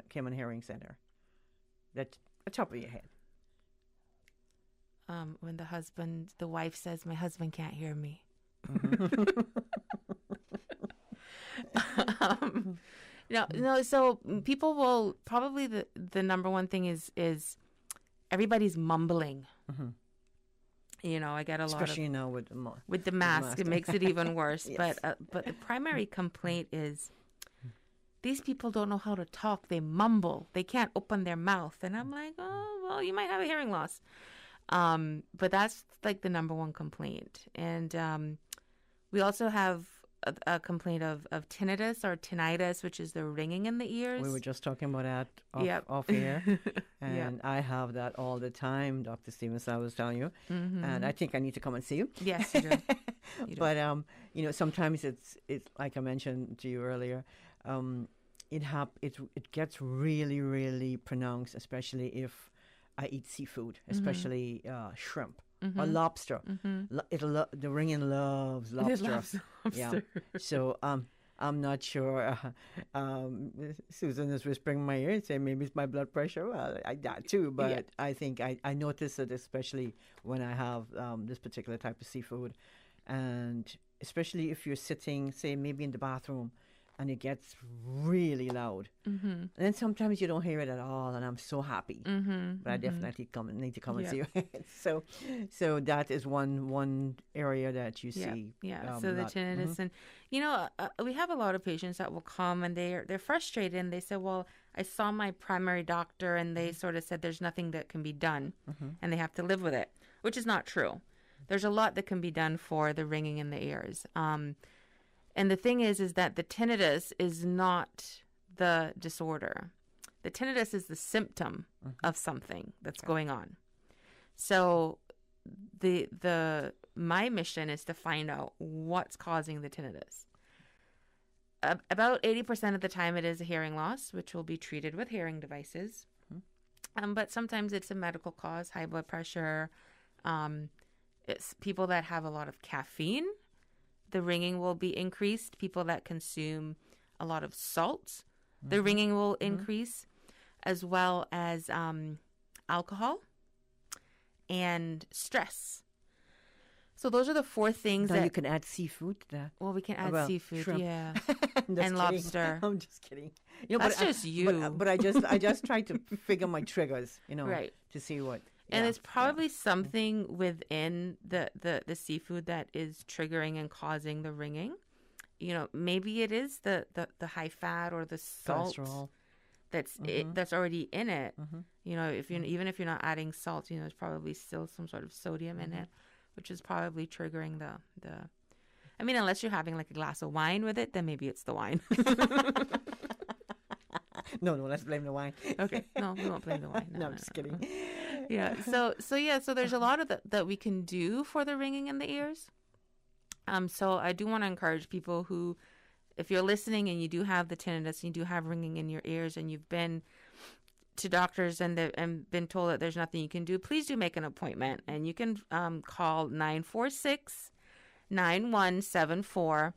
Cayman Hearing Center? That's the top of your head. When the wife says, "My husband can't hear me." No. So people will probably the number one thing is everybody's mumbling. I get a lot of, especially now with the mask. It makes it even worse. Yes. But the primary complaint is these people don't know how to talk. They mumble. They can't open their mouth. And I'm like, oh well, you might have a hearing loss. But that's like the number one complaint. And we also have a complaint of tinnitus or tinnitus, which is the ringing in the ears. We were just talking about that Yep. off air. And I have that all the time, Dr. Stevens, I was telling you. And I think I need to come and see you. Yes, you do. You do. But, sometimes it's like I mentioned to you earlier, it gets really, really pronounced, especially if I eat seafood, especially shrimp or lobster. The ringing loves lobster. It loves lobster. Yeah. So I'm not sure. Susan is whispering in my ear and saying maybe it's my blood pressure. Well, that too, but I think I notice it especially when I have this particular type of seafood, and especially if you're sitting, say, maybe in the bathroom, and it gets really loud. And then sometimes you don't hear it at all, and I'm so happy. But I definitely need to come and see you. So that is one area that you see. Yeah. So the tinnitus, and we have a lot of patients that will come and they're frustrated, and they say, "Well, I saw my primary doctor, and they sort of said there's nothing that can be done, and they have to live with it," which is not true. There's a lot that can be done for the ringing in the ears. And the thing is that the tinnitus is not the disorder. The tinnitus is the symptom of something that's going on. So my mission is to find out what's causing the tinnitus. About 80% of the time it is a hearing loss, which will be treated with hearing devices. But sometimes it's a medical cause, high blood pressure. It's people that have a lot of caffeine. The ringing will be increased. People that consume a lot of salt, the ringing will increase, as well as alcohol and stress. So those are the four things now you can add seafood to that. Well, we can add seafood, shrimp. yeah, I'm just and lobster. I'm just kidding. That's just you. But I just try to figure my triggers, right, to see what. And it's probably something within the seafood that is triggering and causing the ringing. Maybe it is the high fat or the salt cholesterol that's already in it. Even if you're not adding salt, there's probably still some sort of sodium in it, which is probably triggering the. I mean, unless you're having like a glass of wine with it, then maybe it's the wine. No, let's blame the wine. Okay, no, we won't blame the wine. No, I'm just kidding. Yeah. So there's a lot of that we can do for the ringing in the ears. So I do want to encourage people who, if you're listening and you do have the tinnitus and you do have ringing in your ears and you've been to doctors and been told that there's nothing you can do, please do make an appointment, and you can call 946-9174,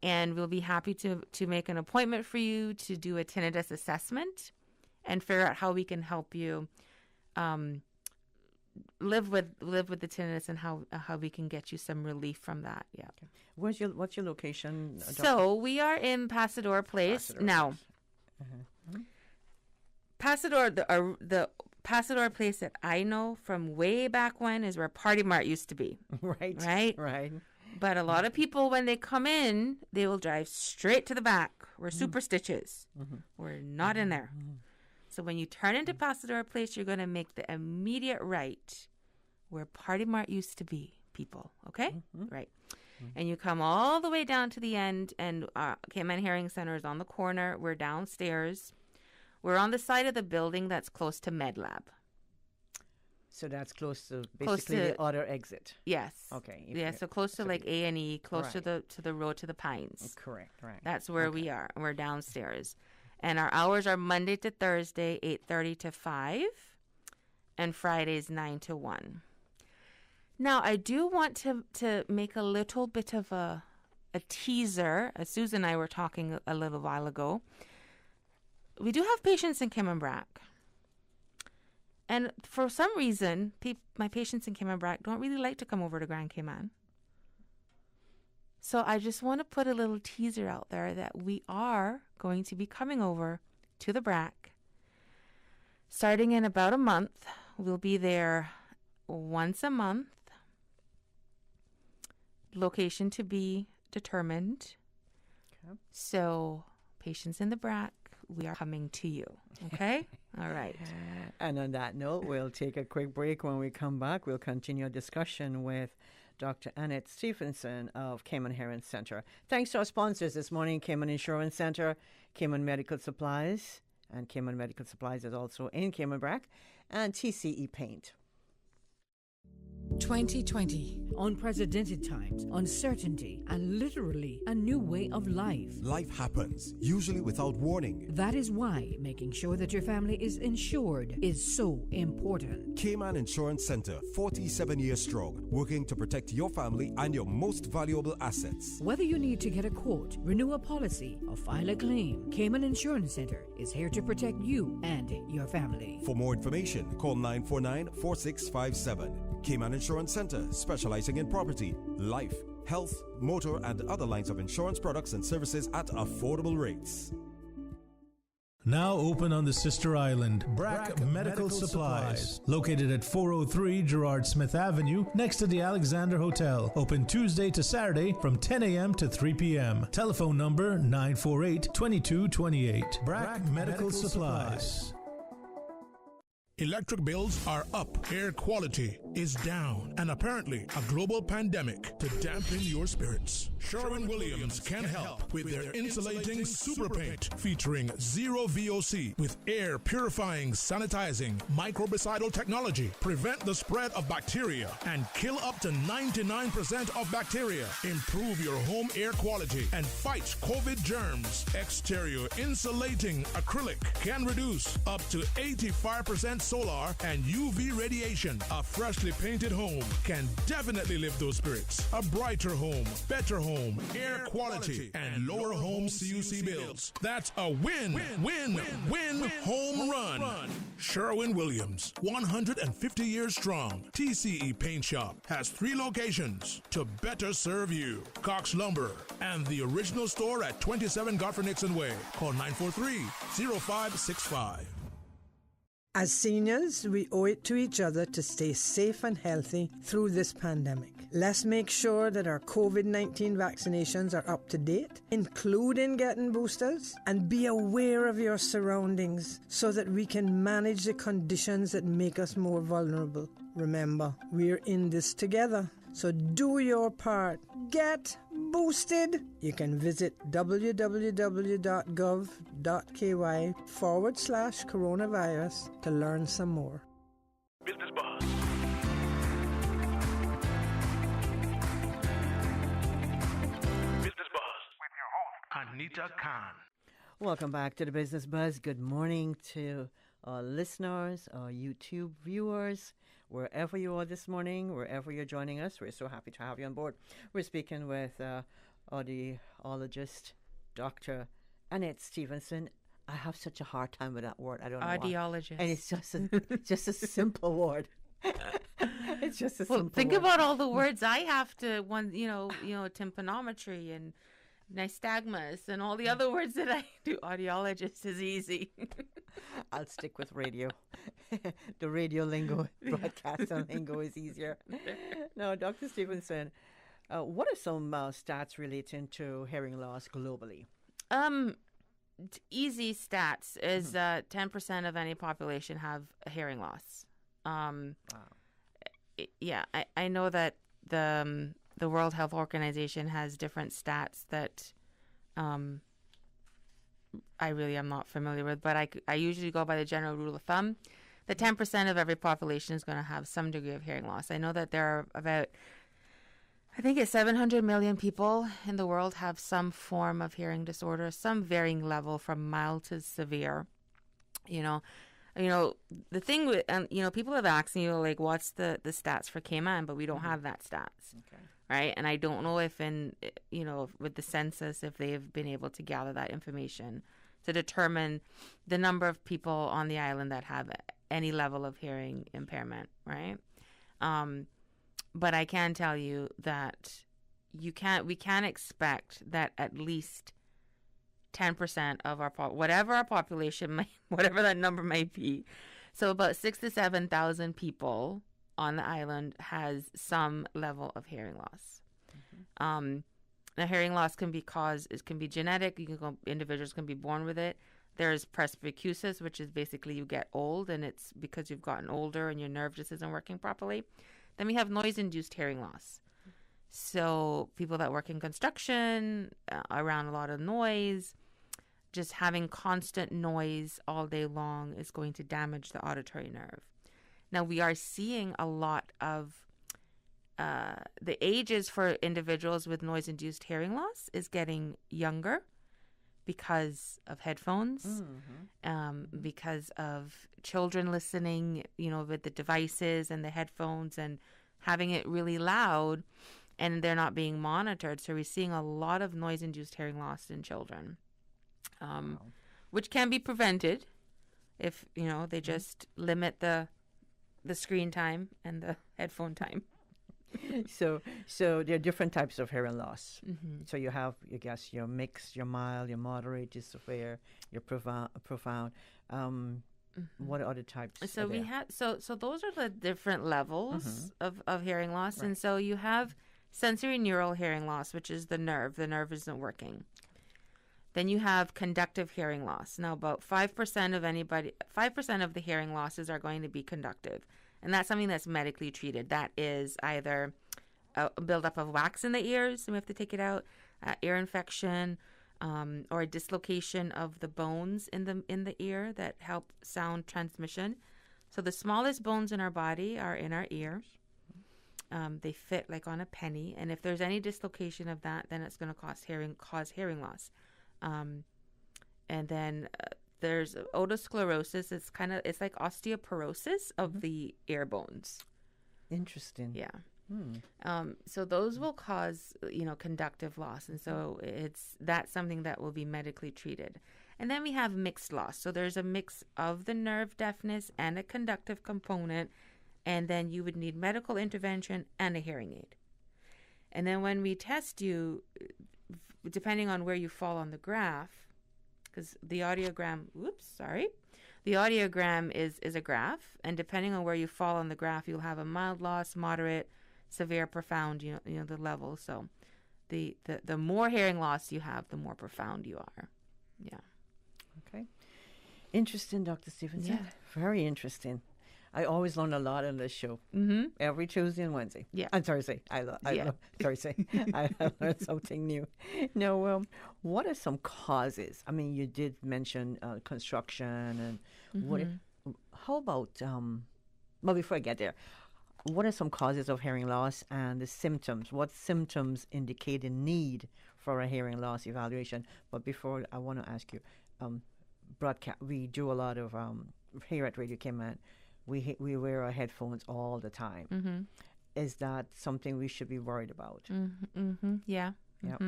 and we'll be happy to make an appointment for you to do a tinnitus assessment and figure out how we can help you live with the tinnitus and how we can get you some relief from that. Yeah. Okay. What's your location? So we are in Pasador Place now. Pasador, the Pasador Place that I know from way back when is where Party Mart used to be. Right. But a lot of people, when they come in, they will drive straight to the back where Super Stitch is. We're not in there. So when you turn into Pasador Place, you're going to make the immediate right where Party Mart used to be, people. Okay? Right. And you come all the way down to the end, and Cayman Hearing Center is on the corner. We're downstairs. We're on the side of the building that's close to MedLab. So that's close to the other exit. Yes. Okay. Yeah, so close to like A&E, close to the road to the Pines. Correct, right. That's where we are. We're downstairs. And our hours are Monday to Thursday, 8:30 to 5, and Fridays 9 to 1. Now, I do want to make a little bit of a teaser. As Susan and I were talking a little while ago, we do have patients in Cayman Brac. And for some reason, my patients in Cayman Brac don't really like to come over to Grand Cayman. So I just want to put a little teaser out there that we are going to be coming over to the Brac. Starting in about a month, we'll be there once a month. Location to be determined. Okay. So, patients in the Brac, we are coming to you. Okay? All right. And on that note, we'll take a quick break. When we come back, we'll continue our discussion with Dr. Annette Stephenson of Cayman Hearing Center. Thanks to our sponsors this morning, Cayman Insurance Center, Cayman Medical Supplies, and Cayman Medical Supplies is also in Cayman Brac, and TCE Paint. 2020, unprecedented times, uncertainty, and literally a new way of life. Life happens, usually without warning. That is why making sure that your family is insured is so important. Cayman Insurance Center, 47 years strong, working to protect your family and your most valuable assets. Whether you need to get a quote, renew a policy, or file a claim, Cayman Insurance Center is here to protect you and your family. For more information, call 949-4657. Cayman Insurance Center, specializing in property, life, health, motor, and other lines of insurance products and services at affordable rates. Now open on the sister island, Brac Medical Supplies. Located at 403 Gerard Smith Avenue, next to the Alexander Hotel. Open Tuesday to Saturday from 10 a.m. to 3 p.m. Telephone number 948-2228. Brac Medical Supplies. Electric bills are up, air quality is down, and apparently a global pandemic to dampen your spirits. Sherwin-Williams can help with their insulating super paint featuring zero VOC with air purifying, sanitizing, microbicidal technology. Prevent the spread of bacteria and kill up to 99% of bacteria. Improve your home air quality and fight COVID germs. Exterior insulating acrylic can reduce up to 85% solar and UV radiation. A freshly painted home can definitely lift those spirits. A brighter home, better home, air quality, and lower home CUC bills. That's a win, win, win, home run. Sherwin-Williams, 150 years strong. TCE Paint Shop has 3 locations to better serve you. Cox Lumber and the original store at 27 Godfrey Nixon Way. Call 943-0565. As seniors, we owe it to each other to stay safe and healthy through this pandemic. Let's make sure that our COVID-19 vaccinations are up to date, including getting boosters, and be aware of your surroundings so that we can manage the conditions that make us more vulnerable. Remember, we're in this together. So do your part. Get boosted. You can visit www.gov.ky/coronavirus to learn some more. Business Buzz. Business Buzz with your host, Anita Khan. Welcome back to the Business Buzz. Good morning to our listeners, our YouTube viewers, wherever you are this morning, wherever you're joining us. We're so happy to have you on board. We're speaking with audiologist, Dr. Annette Stephenson. I have such a hard time with that word. I don't know Audiologist. why. And it's just a simple word. It's just a simple think word. about all the words I have to, tympanometry and nystagmus and all the other words that I do. Audiologist is easy. I'll stick with radio. The radio lingo, broadcast and lingo is easier. Now, Dr. Stephenson, what are some stats relating to hearing loss globally? Easy stats is 10% of any population have a hearing loss. Wow. Yeah, I know that the World Health Organization has different stats that I really am not familiar with, but I usually go by the general rule of thumb. The 10% of every population is going to have some degree of hearing loss. I know that there are about, I think it's 700 million people in the world have some form of hearing disorder, some varying level from mild to severe. The thing with, people have asked me, like, what's the stats for Cayman, but we don't have that stats. Okay. Right. And I don't know if with the census, if they've been able to gather that information to determine the number of people on the island that have any level of hearing impairment, right? But I can tell you that we can't expect that at least 10% of whatever our population whatever that number might be. So about 6,000 to 7,000 people on the island has some level of hearing loss. The hearing loss can be genetic. Individuals can be born with it. There's presbycusis, which is basically you get old, and it's because you've gotten older and your nerve just isn't working properly. Then we have noise-induced hearing loss. So people that work in construction, around a lot of noise, just having constant noise all day long is going to damage the auditory nerve. Now, we are seeing a lot of the ages for individuals with noise-induced hearing loss is getting younger because of headphones, because of children listening, with the devices and the headphones and having it really loud, and they're not being monitored. So we're seeing a lot of noise-induced hearing loss in children, which can be prevented if, they just limit the screen time and the headphone time. So there are different types of hearing loss. So you have, I guess, your mixed, your mild, your moderate, your severe, your profound. What other types? So we have so those are the different levels of hearing loss, right. And so you have sensory neural hearing loss, which is the nerve. The nerve isn't working. Then you have conductive hearing loss. Now, about 5% of the hearing losses are going to be conductive. And that's something that's medically treated. That is either a buildup of wax in the ears, and we have to take it out, ear infection, or a dislocation of the bones in the ear that help sound transmission. So the smallest bones in our body are in our ears. They fit like on a penny, and if there's any dislocation of that, then it's going to cause hearing loss. And then there's otosclerosis. It's like osteoporosis of the ear bones. Interesting. Yeah. So those will cause, conductive loss. And so that's something that will be medically treated. And then we have mixed loss. So there's a mix of the nerve deafness and a conductive component. And then you would need medical intervention and a hearing aid. And then when we test you, depending on where you fall on the graph, because the audiogram is a graph, and depending on where you fall on the graph, you'll have a mild loss, moderate, severe, profound, the level. So the more hearing loss you have, the more profound you are. Yeah. Okay. Interesting, Dr. Stevenson. Yeah. Very interesting. I always learn a lot on this show. Every Tuesday and Wednesday. Yeah. And Thursday. I learn something new. Now, what are some causes? I mean, you did mention construction and how about, well, before I get there, what are some causes of hearing loss and the symptoms? What symptoms indicate a need for a hearing loss evaluation? But before, I want to ask you, broadcast. We do a lot of, here at Radio Cayman, we wear our headphones all the time. Is that something we should be worried about? Yeah. Yep.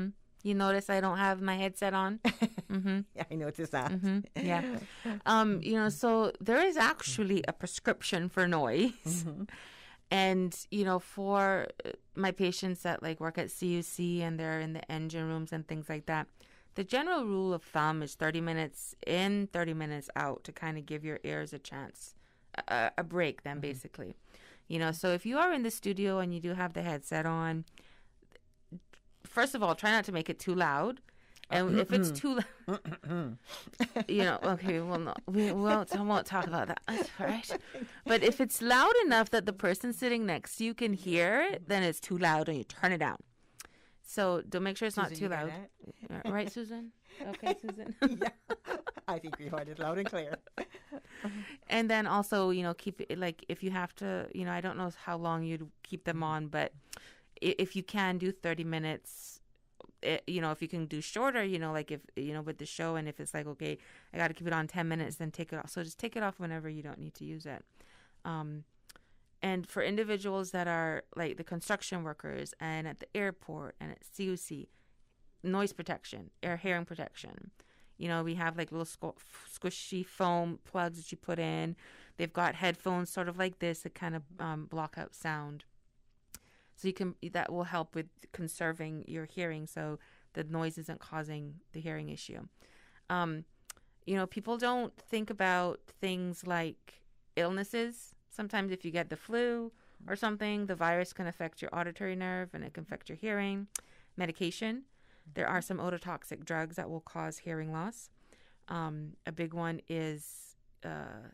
You notice I don't have my headset on? Yeah, I noticed that. Yeah. So there is actually a prescription for noise. And, for my patients that work at CUC and they're in the engine rooms and things like that, the general rule of thumb is 30 minutes in, 30 minutes out to kind of give your ears a chance, a break then basically. So if you are in the studio and you do have the headset on, first of all, try not to make it too loud. And if it's too loud, okay, well, no, we won't talk about that. All right. But if it's loud enough that the person sitting next to you can hear it, then it's too loud and you turn it down. So don't make sure it's Susan, not too loud. Right, Susan? Okay, Susan? Yeah. I think we heard it loud and clear. And then also, keep it, if you have to, I don't know how long you'd keep them on, but if you can do 30 minutes, if you can do shorter, if, with the show, and if it's okay, I got to keep it on 10 minutes, then take it off. So just take it off whenever you don't need to use it. And for individuals that are the construction workers and at the airport and at CUC, noise protection, hearing protection, You know, we have like little squishy foam plugs that you put in. They've got headphones sort of like this that kind of block out sound. So that will help with conserving your hearing so the noise isn't causing the hearing issue. You know, people don't think about things like illnesses. Sometimes if you get the flu or something, the virus can affect your auditory nerve and it can affect your hearing. Medication. There are some ototoxic drugs that will cause hearing loss. A big one is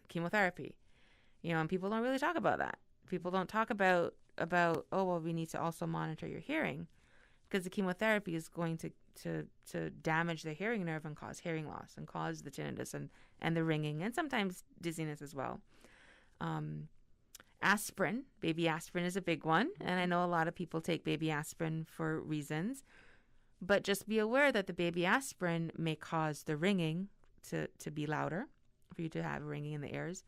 chemotherapy. You know, and people don't really talk about that. People don't talk about we need to also monitor your hearing, because the chemotherapy is going to damage the hearing nerve and cause hearing loss and cause the tinnitus and the ringing and sometimes dizziness as well. Aspirin, baby aspirin is a big one, and I know a lot of people take baby aspirin for reasons, but just be aware that the baby aspirin may cause the ringing to be louder, for you to have ringing in the ears.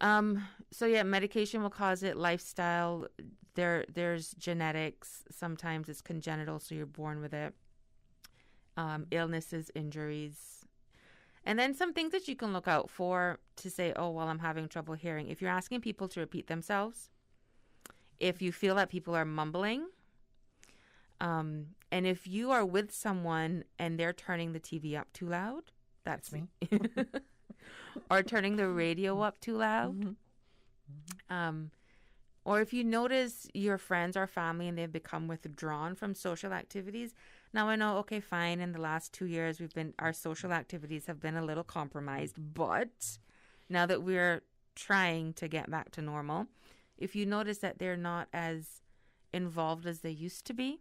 So yeah, medication will cause it. Lifestyle, there's genetics. Sometimes it's congenital, so you're born with it. Illnesses, injuries. And then some things that you can look out for to say, oh, well, I'm having trouble hearing. If you're asking people to repeat themselves, if you feel that people are mumbling, and if you are with someone and they're turning the TV up too loud, that's me. Or turning the radio up too loud. Or if you notice your friends or family and they've become withdrawn from social activities. Now I know, okay, fine, in the last 2 years our social activities have been a little compromised, but now that we're trying to get back to normal, if you notice that they're not as involved as they used to be,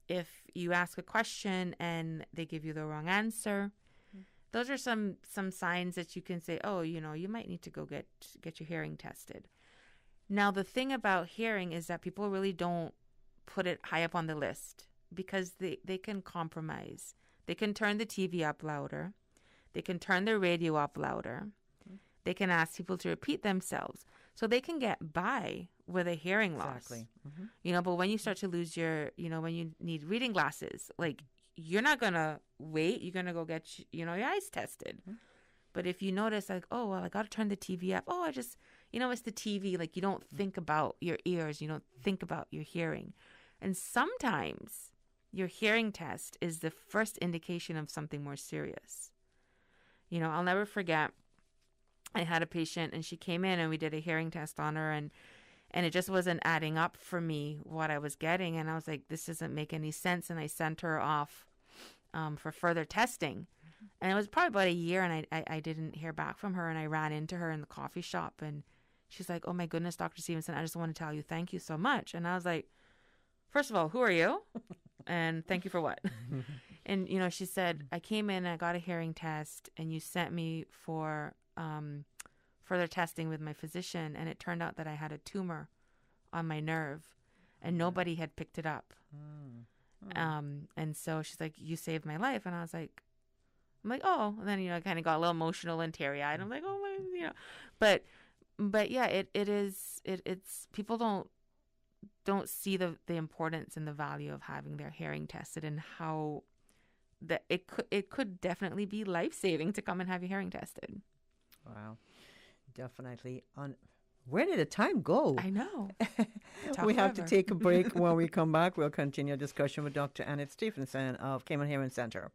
if you ask a question and they give you the wrong answer, those are some signs that you can say, oh, you know, you might need to go get your hearing tested. Now, the thing about hearing is that people really don't put it high up on the list, because they can compromise. They can turn the TV up louder. They can turn the radio up louder. They can ask people to repeat themselves. So they can get by with a hearing loss. Exactly. You know, but when you start to lose when you need reading glasses, like, you're not going to wait. You're going to go get, your eyes tested. But if you notice, like, oh, well, I got to turn the TV up. Oh, I just, it's the TV. Like, you don't think about your ears. You don't think about your hearing. And sometimes your hearing test is the first indication of something more serious. I'll never forget, I had a patient and she came in and we did a hearing test on her, and it just wasn't adding up for me what I was getting. And I was like, this doesn't make any sense. And I sent her off for further testing. And it was probably about a year, and I didn't hear back from her. And I ran into her in the coffee shop, and she's like, oh, my goodness, Dr. Stevenson, I just want to tell you thank you so much. And I was like, first of all, who are you? And thank you for what? And, she said, I came in and I got a hearing test, and you sent me for further testing with my physician, and it turned out that I had a tumor on my nerve, and nobody had picked it up. And so she's like, you saved my life. And I'm like, oh. And then, I kind of got a little emotional and teary-eyed. I'm like, oh my, But yeah, it's people don't see the importance and the value of having their hearing tested, and how that it could definitely be life-saving to come and have your hearing tested. Wow. Definitely. Where did the time go? I know. We have to take a break. When we come back, we'll continue discussion with Dr. Annette Stephenson of Cayman Hearing Center.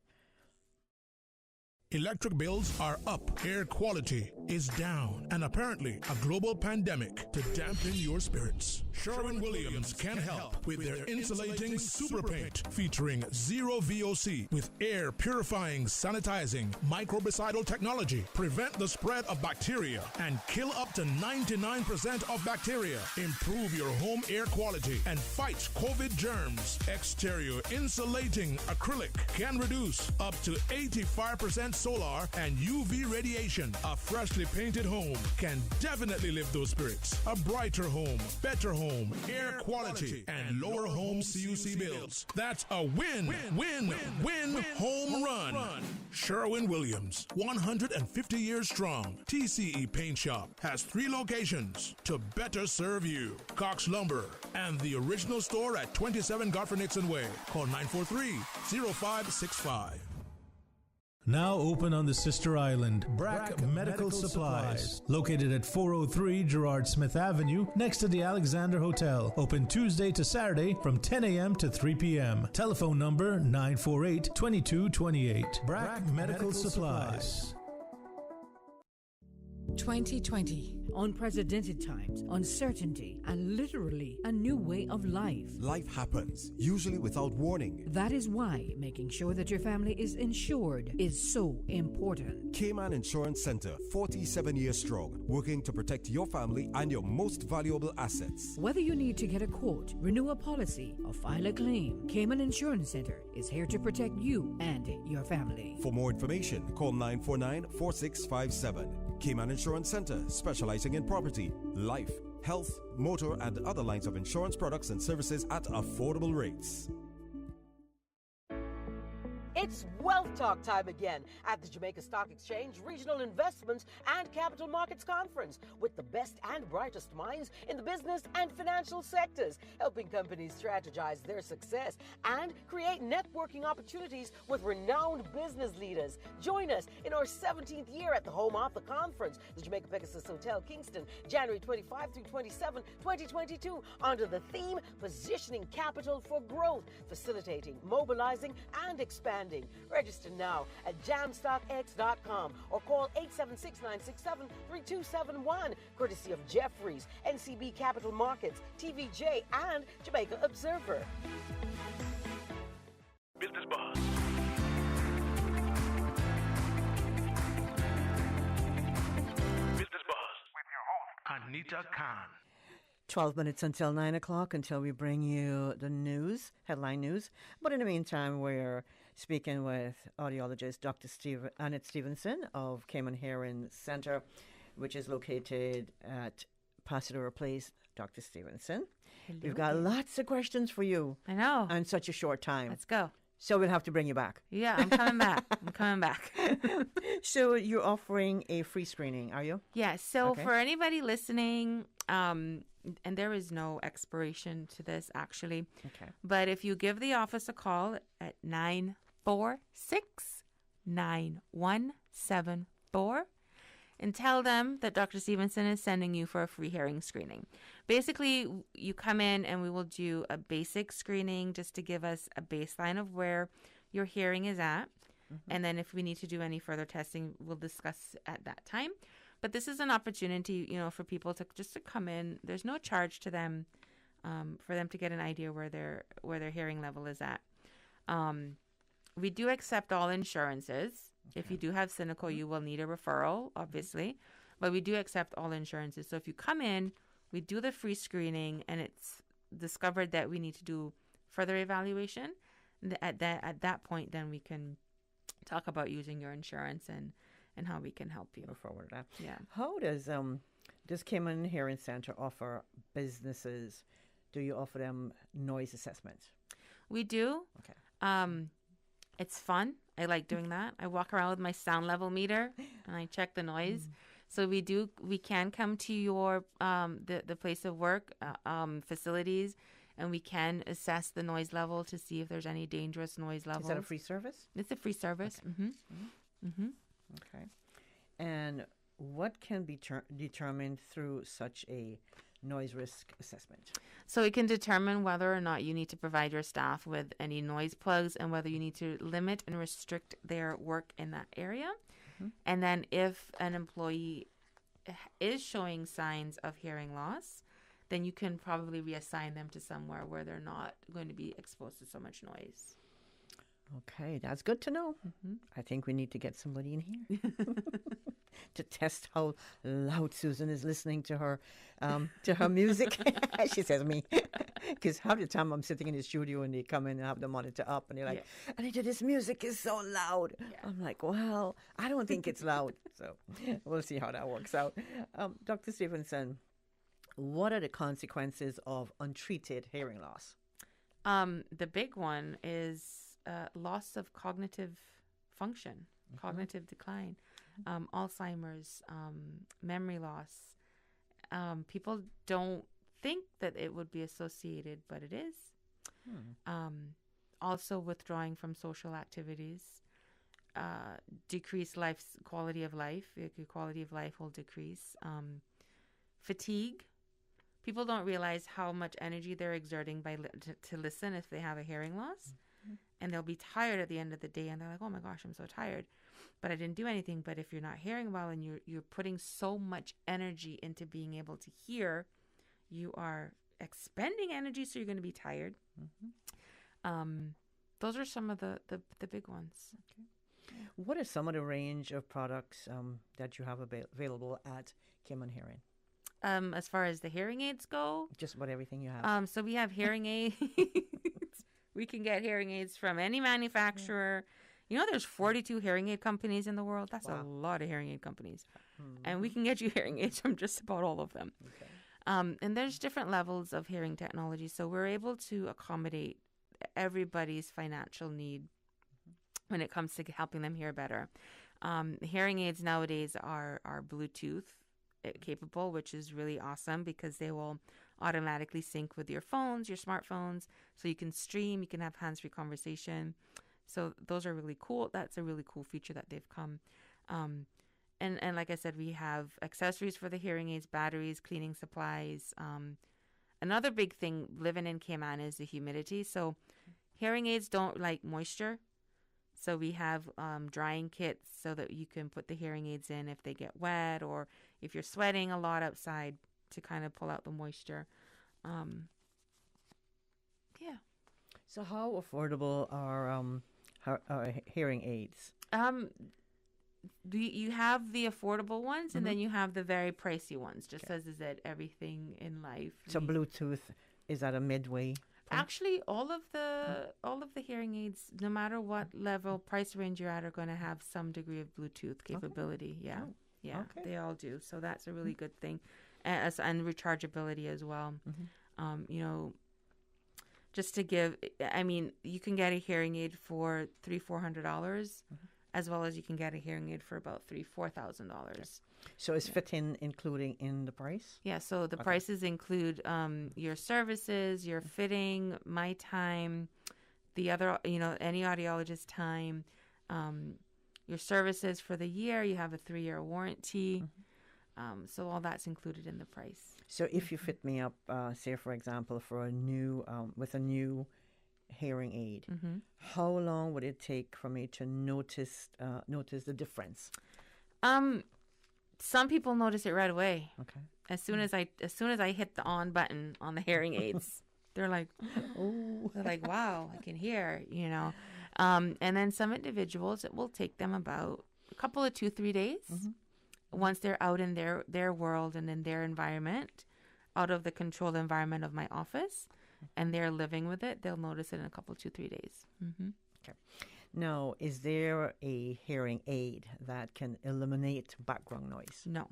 Electric bills are up, air quality is down, and apparently a global pandemic to dampen your spirits. Sherwin-Williams can help with their insulating super paint featuring zero VOC with air purifying, sanitizing, microbicidal technology. Prevent the spread of bacteria and kill up to 99% of bacteria. Improve your home air quality and fight COVID germs. Exterior insulating acrylic can reduce up to 85% solar and UV radiation. A fresh freshly painted home can definitely lift those spirits. A brighter home, better home, air quality, and lower home CUC bills. That's a win, win, win, home run. Sherwin-Williams, 150 years strong. TCE Paint Shop has 3 locations to better serve you. Cox Lumber and the original store at 27 Godfrey Nixon Way. Call 943-0565. Now open on the sister island, Brack Medical Supplies. Located at 403 Gerard Smith Avenue, next to the Alexander Hotel. Open Tuesday to Saturday from 10 a.m. to 3 p.m. Telephone number 948-2228. Brack Medical Supplies. 2020. Unprecedented times, uncertainty, and literally a new way of life. Life happens, usually without warning. That is why making sure that your family is insured is so important. Cayman Insurance Center, 47 years strong, working to protect your family and your most valuable assets. Whether you need to get a quote, renew a policy, or file a claim, Cayman Insurance Center is here to protect you and your family. For more information, call 949-4657. Cayman Insurance Center, specializing in property, life, health, motor, and other lines of insurance products and services at affordable rates. It's Wealth Talk time again at the Jamaica Stock Exchange Regional Investments and Capital Markets Conference with the best and brightest minds in the business and financial sectors, helping companies strategize their success and create networking opportunities with renowned business leaders. Join us in our 17th year at the home of the conference, the Jamaica Pegasus Hotel, Kingston, January 25 through 27, 2022, under the theme Positioning Capital for Growth, Facilitating, Mobilizing, and Expanding. Register now at jamstockx.com or call 876-967-3271, courtesy of Jeffries, NCB Capital Markets, TVJ, and Jamaica Observer. Business Boss. Business Boss with your host, Anita Khan. 12 minutes until 9 o'clock until we bring you the news, headline news. But in the meantime, we're speaking with audiologist Dr. Annette Stevenson of Cayman Hearing Center, which is located at Pasadena Place. Dr. Stevenson, Hello. We've got lots of questions for you. I know. In such a short time. Let's go. So we'll have to bring you back. Yeah, I'm coming back. I'm coming back. So you're offering a free screening, are you? Yeah, so for anybody listening, and there is no expiration to this actually. Okay. But if you give the office a call at 946-9174 and tell them that Dr. Stevenson is sending you for a free hearing screening. Basically, you come in and we will do a basic screening just to give us a baseline of where your hearing is at. Mm-hmm. And then if we need to do any further testing, we'll discuss at that time. But this is an opportunity, for people to just to come in. There's no charge to them, for them to get an idea where their hearing level is at. We do accept all insurances. Okay. If you do have cynical, you will need a referral, obviously. But we do accept all insurances. So if you come in, we do the free screening, and it's discovered that we need to do further evaluation. At that point, then we can talk about using your insurance and how we can help you. Go forward with that. Yeah. How does Cayman Hearing Center offer businesses? Do you offer them noise assessments? We do. Okay. It's fun. I like doing that. I walk around with my sound level meter and I check the noise. So we can come to your the place of work facilities, and we can assess the noise level to see if there's any dangerous noise levels. Is that a free service? It's a free service. Okay. Mm-hmm. Mm-hmm. Okay. And what can be determined through such a noise risk assessment? So it can determine whether or not you need to provide your staff with any noise plugs and whether you need to limit and restrict their work in that area. Mm-hmm. And then if an employee is showing signs of hearing loss, then you can probably reassign them to somewhere where they're not going to be exposed to so much noise. Okay, that's good to know. Mm-hmm. I think we need to get somebody in here to test how loud Susan is listening to her music. She says me. Because half the time I'm sitting in the studio and they come in and have the monitor up and they're like, Anita, this music is so loud. Yeah. I'm like, well, I don't think it's loud. So we'll see how that works out. Dr. Stevenson, what are the consequences of untreated hearing loss? The big one is loss of cognitive function, cognitive decline, Alzheimer's, memory loss. People don't think that it would be associated, but it is. Also withdrawing from social activities, decreased quality of life. Your quality of life will decrease. Fatigue. People don't realize how much energy they're exerting to listen if they have a hearing loss. And they'll be tired at the end of the day and they're like, oh my gosh, I'm so tired. But I didn't do anything. But if you're not hearing well and you're putting so much energy into being able to hear, you are expending energy, so you're going to be tired. Those are some of the big ones. Okay. What are some of the range of products that you have available at Cayman Hearing? As far as the hearing aids go? Just about everything you have. So we have hearing aids. We can get hearing aids from any manufacturer. You know, there's 42 hearing aid companies in the world. That's a lot of hearing aid companies. And we can get you hearing aids from just about all of them. Okay. And there's different levels of hearing technology. So we're able to accommodate everybody's financial need when it comes to helping them hear better. Hearing aids nowadays are Bluetooth capable, which is really awesome because they will automatically sync with your phones, your smartphones, so you can stream, you can have hands-free conversation. So those are really cool. That's a really cool feature that they've come. And like I said, we have accessories for the hearing aids, batteries, cleaning supplies. Another big thing living in Cayman is the humidity. So hearing aids don't like moisture. So we have drying kits so that you can put the hearing aids in if they get wet or if you're sweating a lot outside to kind of pull out the moisture. So how affordable are hearing aids? You have the affordable ones and then you have the very pricey ones, just as is it everything in life. So Bluetooth is at a midway? Actually, all of the hearing aids, no matter what level price range you're at, are going to have some degree of Bluetooth capability. Okay. Yeah. Oh. Yeah, okay. They all do. So that's a really good thing. And rechargeability as well. You know, just to give, I mean, you can get a hearing aid for $300-400, as well as you can get a hearing aid for about $4,000. Okay. So is fitting including in the price? Yeah, so the prices include your services, your fitting, my time, the other, any audiologist time, your services for the year. You have a 3-year warranty. So all that's included in the price. So if you fit me up, say, for example, for a new, with a new hearing aid, how long would it take for me to notice the difference? Some people notice it right away. Okay. As soon as I hit the on button on the hearing aids, they're like, oh, they're like, wow, I can hear, And then some individuals, it will take them about a couple of 2-3 days. Once they're out in their world and in their environment, out of the controlled environment of my office, and they're living with it, they'll notice it in a couple 2-3 days. Okay. Now, is there a hearing aid that can eliminate background noise? No.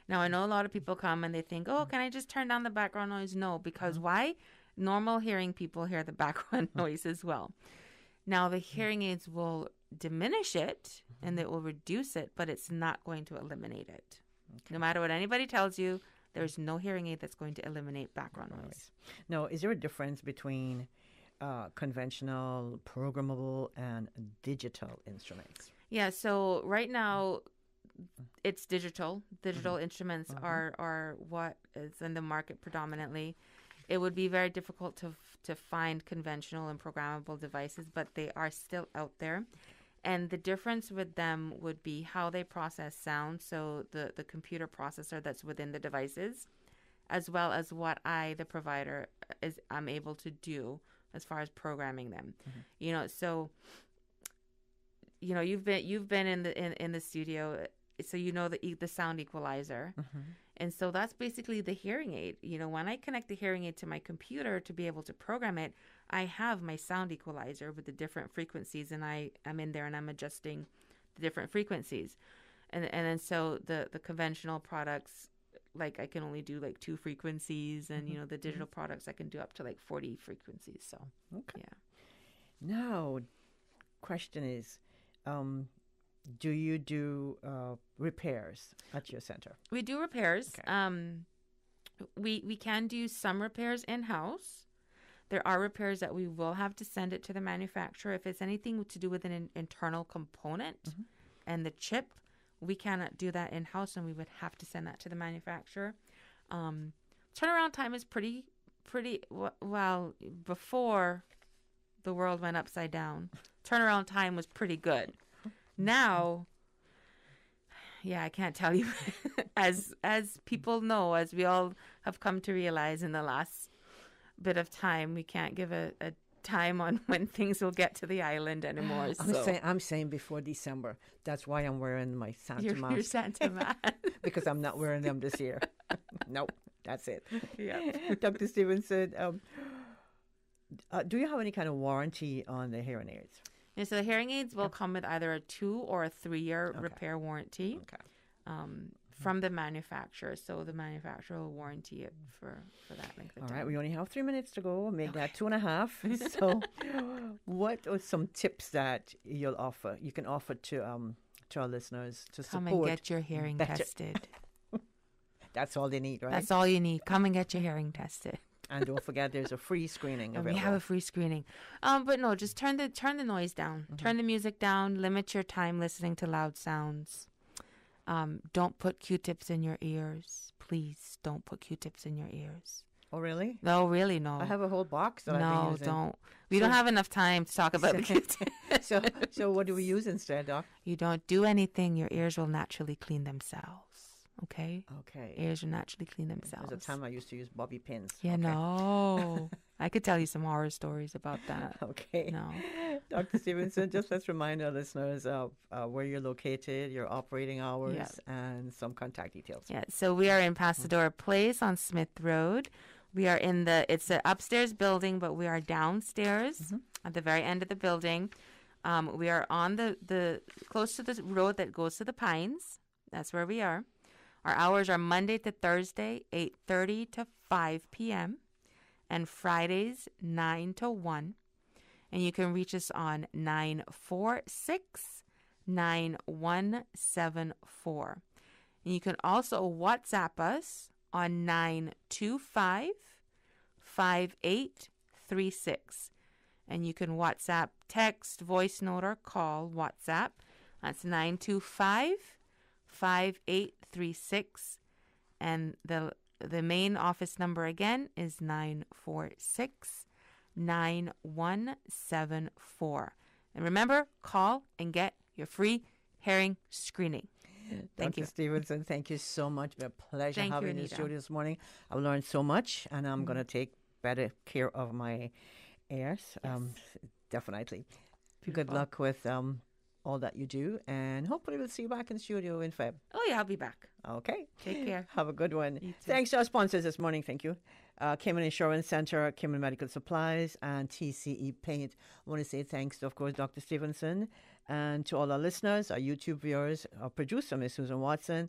Now, I know a lot of people come and they think, oh, can I just turn down the background noise? No, because why? Normal hearing people hear the background noise as well. Now, the hearing aids will diminish it and it will reduce it, but it's not going to eliminate it. Okay. No matter what anybody tells you, there's no hearing aid that's going to eliminate background noise. Now, is there a difference between conventional, programmable, and digital instruments? Yeah, so right now it's digital. Digital instruments are what is in the market predominantly. It would be very difficult to find conventional and programmable devices, but they are still out there. And the difference with them would be how they process sound, so the computer processor that's within the devices, as well as what the provider, I'm able to do as far as programming them. So you've been in the studio. so the sound equalizer. And so that's basically the hearing aid. When I connect the hearing aid to my computer to be able to program it, I have my sound equalizer with the different frequencies, and I'm in there and I'm adjusting the different frequencies. And then so the conventional products, like I can only do like 2 frequencies, and the digital products I can do up to like 40 frequencies. So okay. Yeah. Now, question is, do you do repairs at your center? We do repairs. Okay. We can do some repairs in-house. There are repairs that we will have to send it to the manufacturer. If it's anything to do with an internal component and the chip, we cannot do that in-house, and we would have to send that to the manufacturer. Turnaround time is pretty well, before the world went upside down, turnaround time was pretty good. Now, yeah, I can't tell you. as people know, as we all have come to realize in the last bit of time, we can't give a time on when things will get to the island anymore. I'm saying before December. That's why I'm wearing my Santa mask. Your Santa mask. Because I'm not wearing them this year. Nope, that's it. Yeah. Dr. Stevenson, do you have any kind of warranty on the hearing aids? Yeah, so the hearing aids will come with either a 2 or a 3-year repair warranty from the manufacturer. So the manufacturer will warranty it for that length of time. All right, we only have 3 minutes to go. Make that 2.5. So what are some tips that you can offer to our listeners to support? Come and get your hearing tested. That's all they need, right? That's all you need. Come and get your hearing tested. And don't forget, there's a free screening available. We have a free screening. But no, just turn the noise down. Turn the music down. Limit your time listening to loud sounds. Don't put Q-tips in your ears. Please don't put Q-tips in your ears. Oh, really? No, really, no. I have a whole box that I've been using. No, don't. We don't have enough time to talk about the Q-tips. So what do we use instead, Doc? You don't do anything. Your ears will naturally clean themselves. Okay? Okay. Ears will naturally clean themselves. There's a time I used to use bobby pins. Yeah, okay. No. I could tell you some horror stories about that. Okay. No. Dr. Stevenson, just let's remind our listeners of where you're located, your operating hours, and some contact details. Yeah, so we are in Pasadora Place on Smith Road. We are it's an upstairs building, but we are downstairs at the very end of the building. We are on the close to the road that goes to the Pines. That's where we are. Our hours are Monday to Thursday, 8:30 to 5 p.m., and Fridays, 9 to 1. And you can reach us on 946-9174. And you can also WhatsApp us on 925-5836. And you can WhatsApp, text, voice note, or call WhatsApp. That's 925-5836. And the main office number again is 946-9174. And remember, call and get your free hearing screening. Thank you. Dr. Stevenson, thank you so much. It's been a pleasure having you in the studio this morning. I've learned so much, and I'm going to take better care of my ears. Yes. Definitely. Beautiful. Good luck with all that you do, and hopefully we'll see you back in the studio in Feb. Oh, yeah, I'll be back. Okay. Take care. Have a good one. Thanks to our sponsors this morning. Thank you. Cayman Insurance Center, Cayman Medical Supplies, and TCE Paint. I want to say thanks to, of course, Dr. Stevenson, and to all our listeners, our YouTube viewers, our producer, Ms. Susan Watson.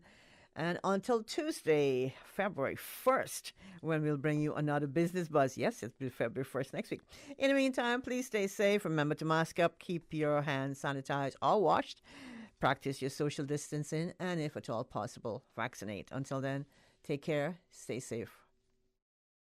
And until Tuesday, February 1st, when we'll bring you another Business Buzz. Yes, it'll be February 1st next week. In the meantime, please stay safe. Remember to mask up, keep your hands sanitized or washed, practice your social distancing, and if at all possible, vaccinate. Until then, take care, stay safe.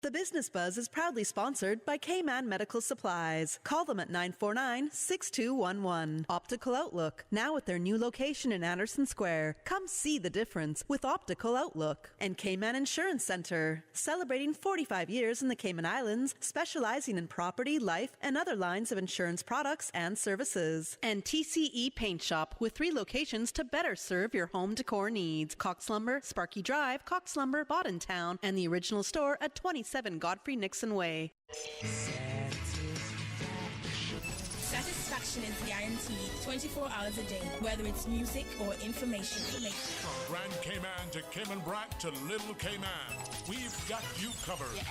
The Business Buzz is proudly sponsored by K-Man Medical Supplies. Call them at 949-6211. Optical Outlook, now at their new location in Anderson Square. Come see the difference with Optical Outlook. And K-Man Insurance Center, celebrating 45 years in the Cayman Islands, specializing in property, life, and other lines of insurance products and services. And TCE Paint Shop, with 3 locations to better serve your home decor needs. Cox Lumber, Sparky Drive, Cox Lumber, Boddentown, and the original store at 27 Godfrey Nixon Way. Satisfaction. Satisfaction is guaranteed 24 hours a day, whether it's music or information. From Grand Cayman to Cayman Brac to Little Cayman, we've got you covered.